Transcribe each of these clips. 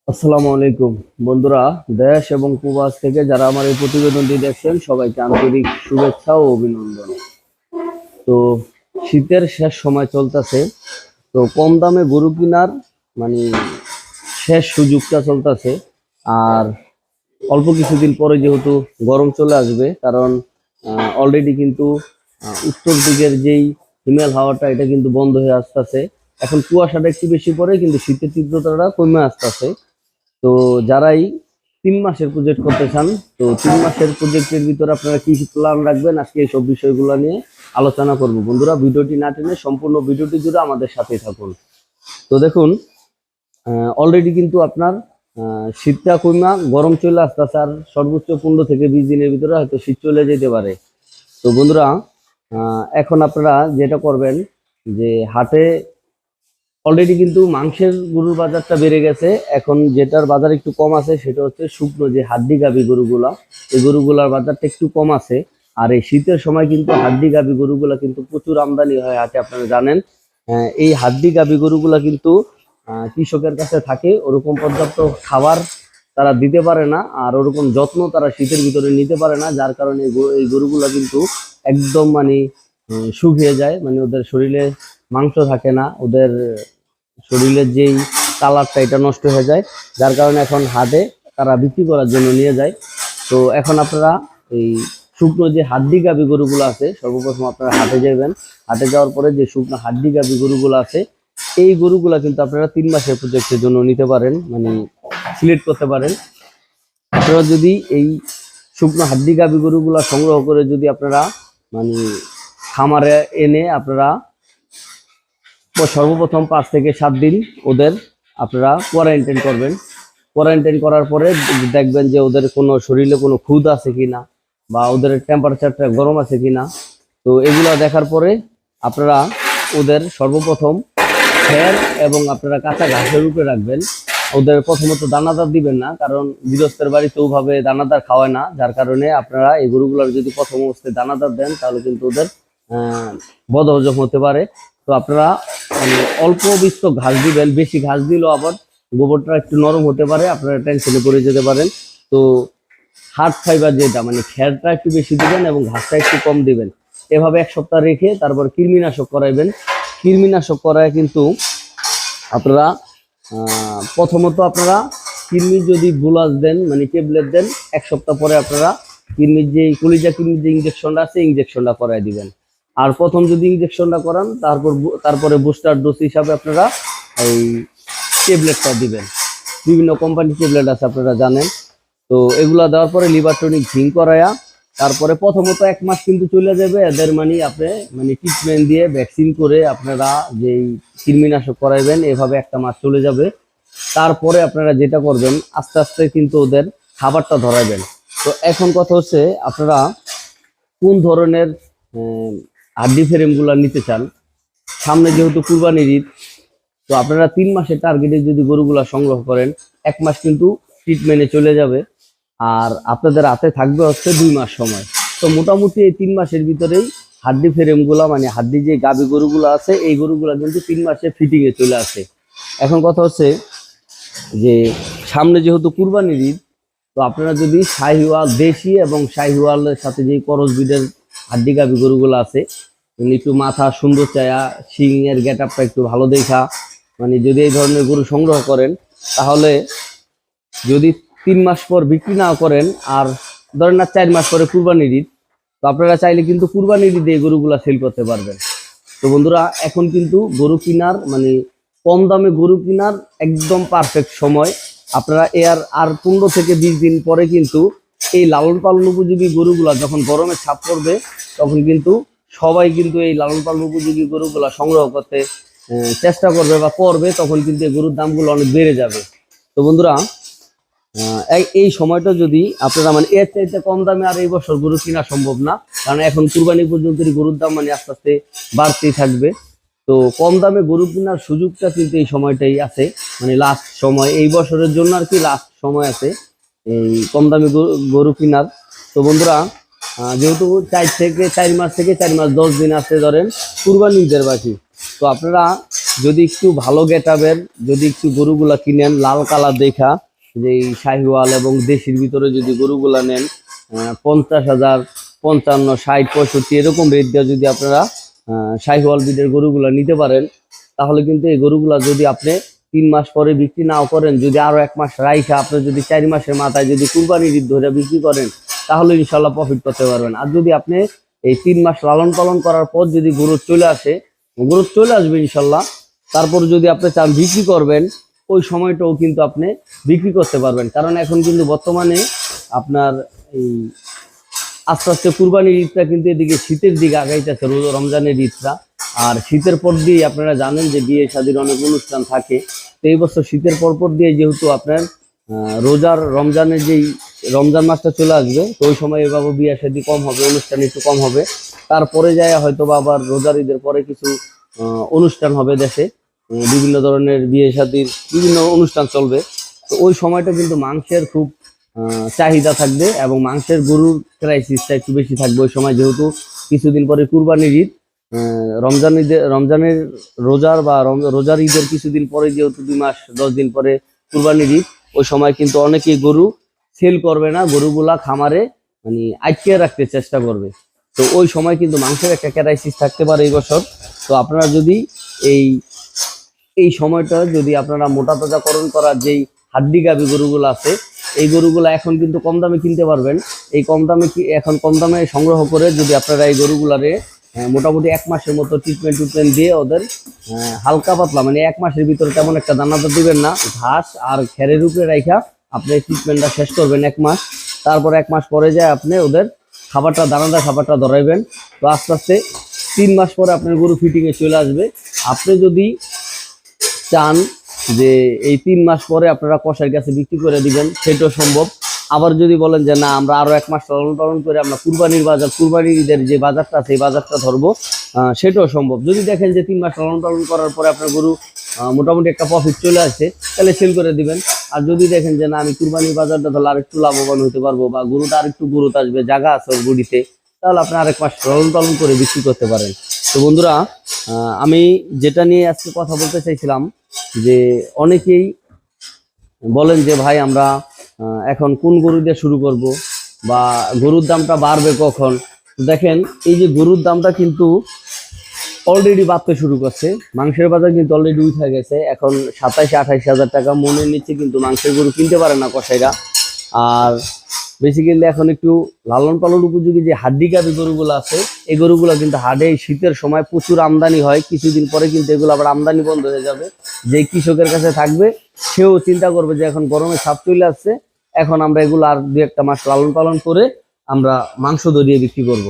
আসসালামু আলাইকুম বন্ধুরা, দেশ এবং প্রবাস থেকে যারা আমার এই প্রতিবেদনটি দেখছেন সবাইকে আন্তরিক শুভেচ্ছা ও অভিনন্দন। তো শীতের শেষ সময় চলতেছে, তো কম দামে গরু কেনার মানে শেষ সুযোগটা চলতেছে। আর অল্প কিছুদিন পরে যেহেতু গরম চলে আসবে, কারণ অলরেডি কিন্তু উত্তর দিকের যেই হিমেল হাওয়াটা এটা কিন্তু বন্ধ হয়ে আসতেছে। এখন কুয়াশাটা একটু বেশি পড়ে কিন্তু শীতের তীব্রতাটা কমে আসতেছে। তো যারাই 3 মাসের প্রজেক্ট করতে চান, তো 3 মাসের প্রজেক্টের ভিতরে আপনারা কি কি প্ল্যান রাখবেন, আজকে এইসব বিষয়গুলো নিয়ে আলোচনা করব। বন্ধুরা, ভিডিওটি না টেনে সম্পূর্ণ ভিডিওটি জুড়ে আমাদের সাথে থাকুন। তো দেখুন, অলরেডি কিন্তু আপনার শীতটা কইমা গরম চলে আসতেছে, আর সর্বোচ্চ 15 থেকে 20 দিনের ভিতরে হয়তো শীত চলে যেতে পারে। তো বন্ধুরা, এখন আপনারা যেটা করবেন যে হাটে অলরেডি কিন্তু মাংসের গরুর বাজারটা বেড়ে গেছে। এখন যেটার বাজার একটু কম আছে সেটা হচ্ছে শুকনো যে হাড্ডি গাভী গরুগুলা, এই গরুগুলার বাজারটা একটু কম আছে। আর এই শীতের সময় কিন্তু হাড্ডি গাভী গরুগুলা কিন্তু প্রচুর আমদানি হয় হাটে, আপনারা জানেন। এই হাড্ডি গাভী গরুগুলা কিন্তু কৃষকের কাছে থাকে, ওরকম পর্যাপ্ত খাবার তারা দিতে পারে না, আর ওরকম যত্ন তারা শীতের ভিতরে নিতে পারে না, যার কারণে এই গরুগুলা কিন্তু একদম মানে শুকিয়ে যায়, মানে ওদের শরীরে মাংস থাকে না, ওদের শরীরের যেই কালারটা এটা নষ্ট হয়ে যায়, যার কারণে এখন হাটে তারা বিক্রি করার জন্য নিয়ে যায়। তো এখন আপনারা এই শুকনো যে হাড্ডি গাভী গরুগুলো আছে, সর্বপ্রথম আপনারা হাটে যাবেন। হাটে যাওয়ার পরে যে শুকনো হাড্ডি গাভী গরুগুলো আছে, এই গরুগুলা কিন্তু আপনারা 3 মাসের প্রজেক্টের জন্য নিতে পারেন, মানে সিলেক্ট করতে পারেন। আপনারা যদি এই শুকনো হাড্ডি গাভী গরুগুলা সংগ্রহ করে যদি আপনারা মানে খামারে এনে আপনারা সর্বপ্রথম 5 থেকে 7 দিন ওদের আপনারা কোয়ারেন্টাইন করবেন। কোয়ারেন্টাইন করার পরে দেখবেন যে ওদের কোনো শরীরে কোনো খুদ আছে কিনা, বা ওদের টেম্পারেচারটা গরম আছে কিনা। তো এগুলো দেখার পরে আপনারা ওদের সর্বপ্রথম খড় এবং আপনারা কাঁচা ঘাসের উপরে রাখবেন। ওদের প্রথমত দানাদার দিবেন না, কারণ গৃহস্থের বাড়িতে ওভাবে দানাদার খাওয়ায় না, যার কারণে আপনারা এই গরুগুলোর যদি প্রথম অবস্থায় দানাদার দেন তাহলে কিন্তু ওদের বদহজম হতে পারে। তো আপনারা মানে অল্প বিস্তর ঘাস দিবেন, বেশি ঘাস দিলেও আবার গোবরটা একটু নরম হতে পারে, আপনারা টেনশনে পড়ে যেতে পারেন। তো হার্ড ফাইবার যেটা মানে খ্যারটা একটু বেশি দিবেন এবং ঘাসটা একটু কম দিবেন। এভাবে 1 সপ্তাহ রেখে তারপর কৃমিনাশক করাইবেন। কৃমিনাশক করায় কিন্তু আপনারা প্রথমত আপনারা কৃমির যদি বুলাস দেন মানে ট্যাবলেট দেন, 1 সপ্তাহ পরে আপনারা কৃমির যে কলিজা কৃমির যে ইঞ্জেকশনটা আছে ইঞ্জেকশনটা করাই দিবেন। আর প্রথম যদি ইঞ্জেকশনটা করান তারপরে বুস্টার ডোজ হিসাবে আপনারা এই ট্যাবলেটটা দিবেন। বিভিন্ন কোম্পানির ট্যাবলেট আছে, আপনারা জানেন। তো এগুলা দেওয়ার পরে লিভার টনিক জিঙ্ক করায়া তারপরে প্রথমত 1 মাস কিন্তু চলে যাবে এদের মানে আপনি মানে ট্রিটমেন্ট দিয়ে ভ্যাকসিন করে আপনারা যেই কৃমিনাশক করাইবেন, এভাবে 1 মাস চলে যাবে। তারপরে আপনারা যেটা করবেন আস্তে আস্তে কিন্তু ওদের খাবারটা ধরাবেন। তো এখন কথা হচ্ছে আপনারা কোন ধরনের হাড্ডি ফ্রেমগুলো নিতে চান। সামনে যেহেতু কুরবানির ঈদ, তো আপনারা 3 মাসের টার্গেটে যদি গরুগুলা সংগ্রহ করেন, 1 মাস কিন্তু ট্রিটমেন্টে চলে যাবে, আর আপনাদের হাতে থাকবে হচ্ছে 2 মাস সময়। তো মোটামুটি এই 3 মাসের ভিতরেই হাড্ডি ফ্রেমগুলা মানে হাড্ডি যে গাভী গরুগুলো আছে এই গরুগুলা কিন্তু 3 মাসে ফিটিংয়ে চলে আসে। এখন কথা হচ্ছে যে সামনে যেহেতু কুরবানির ঈদ, তো আপনারা যদি শাহিওয়াল দেশি এবং শাহিওয়ালের সাথে যে করস ব্রিডের হাড্ডি গাভী গরুগুলো আছে, মানে একটু মাথা সুন্দর চায়া, শিং এর গেট আপটা একটু ভালো দেখা, মানে যদি এই ধরনের গরু সংগ্রহ করেন, তাহলে যদি 3 মাস পর বিক্রি না করেন আর ধরেন না 4 মাস পরে কুরবানির ঈদ, তো আপনারা চাইলে কিন্তু কুরবানির ঈদে এই গরুগুলা সেল করতে পারবেন। তো বন্ধুরা, এখন কিন্তু গরু কেনার মানে কম দামে গরু কেনার একদম পারফেক্ট সময়। আপনারা আর 15 থেকে 20 দিন পরে কিন্তু এই লালন পালন উপযোগী গরুগুলা যখন গরমে ছাপ পড়বে, তখন কিন্তু সবাই কিন্তু এই লালন পালন উপযোগী গরুগুলা সংগ্রহ করতে চেষ্টা করবে বা করবে, তখন কিন্তু এই গরুর দামগুলো অনেক বেড়ে যাবে। তো বন্ধুরা, এই সময়টা যদি আপনারা মানে এর চাইতে কম দামে আর এই বছর গরু কেনা সম্ভব না, কারণ এখন কুরবানি পর্যন্ত গরুর দাম মানে আস্তে আস্তে বাড়তেই থাকবে। তো কম দামে গরু কেনার সুযোগটা কিন্তু এই সময়টাই আছে, মানে লাস্ট সময় এই বছরের জন্য আর কি লাস্ট সময় আছে এই কম দামে গরু কেনার। তো বন্ধুরা, যেহেতু 4 মাস থেকে 4 মাস 10 দিন আছে ধরেন কুরবানি ঈদের বাকি, তো আপনারা যদি একটু ভালো গেটাবের যদি একটু গরুগুলা কিনেন লাল কালার দেখা, যে এই শাহিওয়াল এবং দেশির ভিতরে যদি গরুগুলা নেন 50,000, 55, 60, 65 এরকম রেট দিয়ে যদি আপনারা শাহিওয়াল ব্রিডের গরুগুলা নিতে পারেন, তাহলে কিন্তু এই গরুগুলা যদি আপনি 3 মাস পরে বিক্রি নাও করেন, যদি আরো 1 মাস রাইখা আপনি যদি 4 মাসের মাথায় যদি কুরবানির ঈদ ধরে বিক্রি করেন, তাহলে ইনশাল্লাহ প্রফিট করতে পারবেন। আর যদি আপনি এই 3 মাস লালন পালন করার পর যদি গরু চলে আসে, গরু চলে আসবে ইনশাল্লাহ, তারপর যদি আপনি চান বিক্রি করবেন, ওই সময়টাও কিন্তু আপনি বিক্রি করতে পারবেন। কারণ এখন কিন্তু বর্তমানে আপনার এই আস্তে আস্তে কুরবানির ঈদটা কিন্তু এদিকে শীতের দিকে আগাইতেছে, রমজানের ঈদটা। আর শীতের পর দিয়ে আপনারা জানেন যে বিয়ে শাদীর অনেক অনুষ্ঠান থাকে। তো এই বছর শীতের পর দিয়ে যেহেতু আপনার রোজার রমজানের যেই রমজান মাসটা চলে আসবে, তো ওই সময় এভাবে বিয়ে শাদী কম হবে, অনুষ্ঠান একটু কম হবে। তারপরে যায় হয়তো বা আবার রোজার ঈদের পরে কিছু অনুষ্ঠান হবে দেশে, বিভিন্ন ধরনের বিয়ে শাদীর বিভিন্ন অনুষ্ঠান চলবে। তো ওই সময়টা কিন্তু মাংসের খুব চাহিদা থাকবে এবং মাংসের গরুর ক্রাইসিসটা একটু বেশি থাকবে ওই সময়, যেহেতু কিছুদিন পরে কুরবানির ঈদ। রমজানের রোজার বা রোজার ঈদের কিছুদিন পরে, যেহেতু 2 মাস 10 দিন পরে কুরবানির ঈদ, ওই সময় কিন্তু অনেকেই গরু সেল করবে না, গরুগুলা খামারে মানে আটকে রাখতে চেষ্টা করবে। তো ওই সময় কিন্তু মাংসের একটা ক্রাইসিস থাকতে পারে এই বছর। তো আপনারা যদি এই এই সময়টা যদি আপনারা মোটা তাজাকরণ করার যেই হাড্ডি গাভী গরুগুলো আছে, এই গরুগুলো এখন কিন্তু কম দামে কিনতে পারবেন। এই কম দামে এখন কম দামে সংগ্রহ করে যদি আপনারা এই গরুগুলারে মোটামুটি 1 মাসের মতো ট্রিটমেন্ট দিয়ে ওদের হালকা পাতলা, মানে 1 মাসের ভিতরে তেমন একটা দানাদার দিবেন না, ঘাস আর খেরের উপরে রাখা আপনি ট্রিটমেন্টটা শেষ করবেন 1 মাস। তারপর 1 মাস পরে যায় আপনি ওদের খাবারটা, দানাদার খাবারটা ধরাইবেন। তো আস্তে আস্তে 3 মাস পরে আপনার গরু ফিটিংয়ে চলে আসবে। আপনি যদি চান যে এই 3 মাস পরে আপনারা কষার কাছে বিক্রি করে দিবেন, সেটাও সম্ভব। আবার যদি বলেন যে না, আমরা আরো 1 মাস লালন পালন করে আমরা কুরবানির ঈদের যে বাজারটা আছে এই বাজারটা ধরবো, সেটাও সম্ভব। যদি দেখেন যে 3 মাস লালন পালন করার পরে আপনার গরু মোটামুটি একটা প্রফিট চলে আসছে, তাহলে সেল করে দিবেন। আর যদি দেখেন যে না, আমি কুরবানির বাজারটা ধরলে আর একটু লাভবান হতে পারবো বা গরুটা আর একটু গ্রোথ আসবে, জায়গা আছে ওর বডিতে, তাহলে আপনি আরেক মাস লালন পালন করে বিক্রি করতে পারেন। তো বন্ধুরা, আমি যেটা নিয়ে আজকে কথা বলতে চাইছিলাম, যে অনেকেই বলেন যে ভাই আমরা এখন কোন গরু দিয়ে শুরু করব বা গরুর দামটা বাড়বে কখন। দেখেন, এই যে গরুর দামটা কিন্তু অলরেডি বাড়তে শুরু করছে, মাংসের বাজার কিন্তু অলরেডি উঠে গেছে। এখন 27-28 হাজার টাকা মনের নিচে কিন্তু মাংসের গরু কিনতে পারে না কসাইরা। আর বেসিক্যালি এখন একটু লালন পালন উপযোগী যে হাড্ডি গাভী গরুগুলো আছে, এই গরুগুলো কিন্তু হাটে শীতের সময় প্রচুর আমদানি হয়, কিছুদিন পরে কিন্তু এগুলো আবার আমদানি বন্ধ হয়ে যাবে। যে কৃষকের কাছে থাকবে সেও চিন্তা করবে যে এখন গরমে ছাপ চলে আসছে, এখন আমরা এগুলো আর 2-1 মাস লালন পালন করে আমরা মাংস ধরিয়ে বিক্রি করব।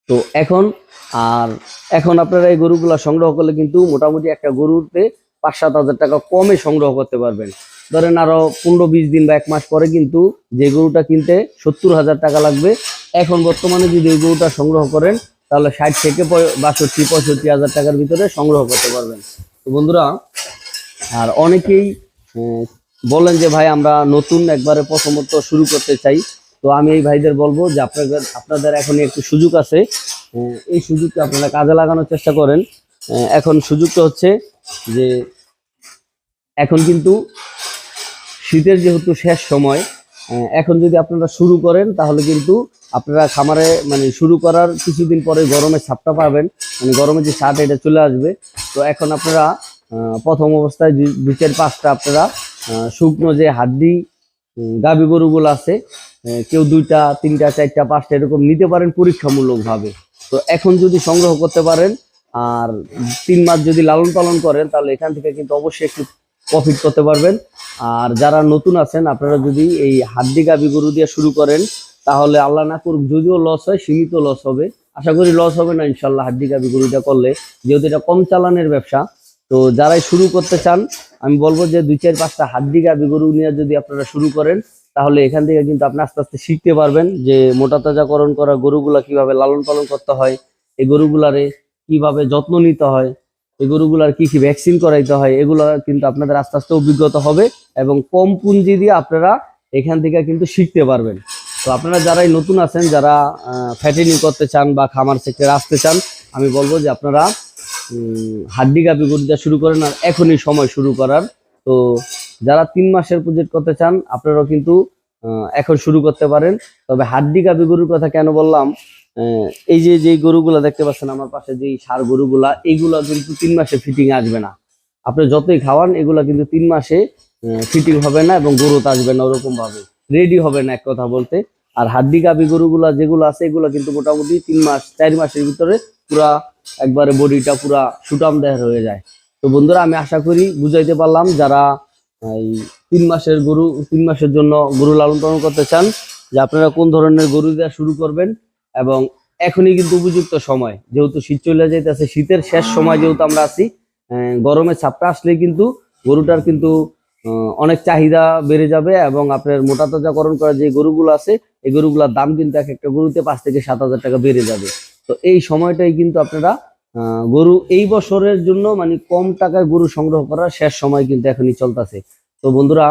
তো এখন আপনারা এই গরুগুলা সংগ্রহ করলে কিন্তু মোটামুটি একটা গরুতে 5-7 হাজার টাকা কমে সংগ্রহ করতে পারবেন। ধরেন আরো 15-20 দিন বা 1 মাস পরে কিন্তু যে গরুটা কিনতে 70 হাজার টাকা লাগবে, এখন বর্তমানে যদি ওই গরুটা সংগ্রহ করেন তাহলে 60 থেকে 62-65 হাজার টাকার ভিতরে সংগ্রহ করতে পারবেন। তো বন্ধুরা, আর অনেকেই বলেন যে ভাই আমরা নতুন একবারে প্রথমত শুরু করতে চাই। তো আমি এই ভাইদের বলবো যে আপনাদের এখন একটু সুযোগ আছে, এই সুযোগটা আপনারা কাজে লাগানোর চেষ্টা করেন। এখন সুযোগটা হচ্ছে যে এখন কিন্তু শীতের যেহেতু শেষ সময়, এখন যদি আপনারা শুরু করেন তাহলে কিন্তু আপনারা খামারে মানে শুরু করার কিছুদিন পরে গরমের ছাপটা পাবেন, মানে গরমের যে ছাট এটা চলে আসবে। তো এখন আপনারা প্রথম অবস্থায় 2-4-5টা আপনারা শুকনো যে হাড্ডি গাভী গরুগুলো আছে, কেউ 2টা 3টা 4টা 5টা এরকম নিতে পারেন পরীক্ষামূলক ভাবে। তো এখন যদি সংগ্রহ করতে পারেন আর 3 মাস যদি লালন পালন করেন, তাহলে এখান থেকে কিন্তু অবশ্যই একটু প্রফিট করতে পারবেন। আর যারা নতুন আছেন, আপনারা যদি এই হাড্ডি গাভী গরু দিয়ে শুরু করেন, তাহলে আল্লাহ না করুক যদিও লস হয়, সীমিত লস হবে, আশা করি লস হবে না ইনশাল্লাহ হাড্ডি গাভী গরুটা করলে, যেহেতু এটা কম চালানের ব্যবসা। তো যারাই শুরু করতে চান, আমি বলবো যে 2-4-5টা হাড্ডি গাভী গরু নিয়ে যদি আপনারা শুরু করেন, তাহলে এখান থেকে কিন্তু আপনি আস্তে আস্তে শিখতে পারবেন যে মোটা তাজাকরণ করা গরুগুলা কিভাবে লালন পালন করতে হয়, এই গরুগুলারে কিভাবে যত্ন নিতে হয়, এই গরুগুলার কি কি ভ্যাকসিন করাইতে হয়, এগুলো কিন্তু আপনাদের আস্তে আস্তে অভিজ্ঞতা হবে এবং কম পুঁজি দিয়ে আপনারা এখান থেকে কিন্তু শিখতে পারবেন। তো আপনারা যারাই নতুন আছেন, যারা ফ্যাটেনিং করতে চান বা খামার সেক্টরে আসতে চান, আমি বলবো যে আপনারা হাড্ডি গাভী গরু দেওয়া শুরু করেন, আর এখনই সময় শুরু করার। তো যারা 3 মাসের প্রজেক্ট করতে চান আপনারাও কিন্তু এখন শুরু করতে পারেন। তবে হাড্ডি গাভী গরুর কথা কেন বললাম, এই যে যে গরুগুলা দেখতে পাচ্ছেন আমার পাশে, যে ষাঁড় গরুগুলা, এইগুলা কিন্তু 3 মাসে ফিটিং আসবে না। আপনি যতই খাওয়ান এগুলা কিন্তু 3 মাসে ফিটিং হবে না এবং গ্রোথ আসবে না, ওরকম ভাবে রেডি হবে না এক কথা বলতে। আর হাড্ডি গাভী গরুগুলা যেগুলো আছে এগুলা কিন্তু মোটামুটি 3 মাস 4 মাসের ভিতরে পুরা একবারে বডিটা পুরা সুটাম দেহের হয়ে যায়। তো বন্ধুরা, আমি আশা করি বুঝাইতে পারলাম, যারা এই 3 মাসের গরু 3 মাসের জন্য গরু লালন পালন করতে চান, যে আপনারা কোন ধরনের গরু দেওয়া শুরু করবেন। এবং এখনই কিন্তু উপযুক্ত সময়, যেহেতু শীত চলে যাইতেছে, শীতের শেষ সময় যেহেতু আমরা আছি, গরমের ছাপটা আসলে কিন্তু গরুটার কিন্তু অনেক চাহিদা বেড়ে যাবে। এবং আপনার মোটা তাজাকরণ করা যে গরুগুলো আছে এই গরুগুলোর দাম কিন্তু এক একটা গরুতে 5 থেকে 7 হাজার টাকা বেড়ে যাবে। তো এই সময়টাই কিন্তু আপনারা গরু এই বছরের জন্য মানে কম টাকায় গরু সংগ্রহ করার শেষ সময় কিন্তু এখনই চলতেছে। তো বন্ধুরা,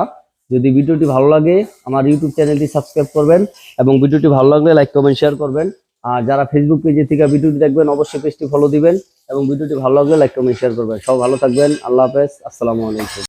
যদি ভিডিওটি ভালো লাগে আমার ইউটিউব চ্যানেলটি সাবস্ক্রাইব করবেন, এবং ভিডিওটি ভালো লাগলে লাইক কমেন্ট শেয়ার করবেন। আর যারা ফেসবুক পেজে থেকে ভিডিওটি দেখবেন অবশ্যই পেজটি ফলো দিবেন, এবং ভিডিওটি ভালো লাগলে লাইক কমেন্ট শেয়ার করবেন। সব ভালো থাকবেন, আল্লাহ হাফেজ, আসসালামু আলাইকুম।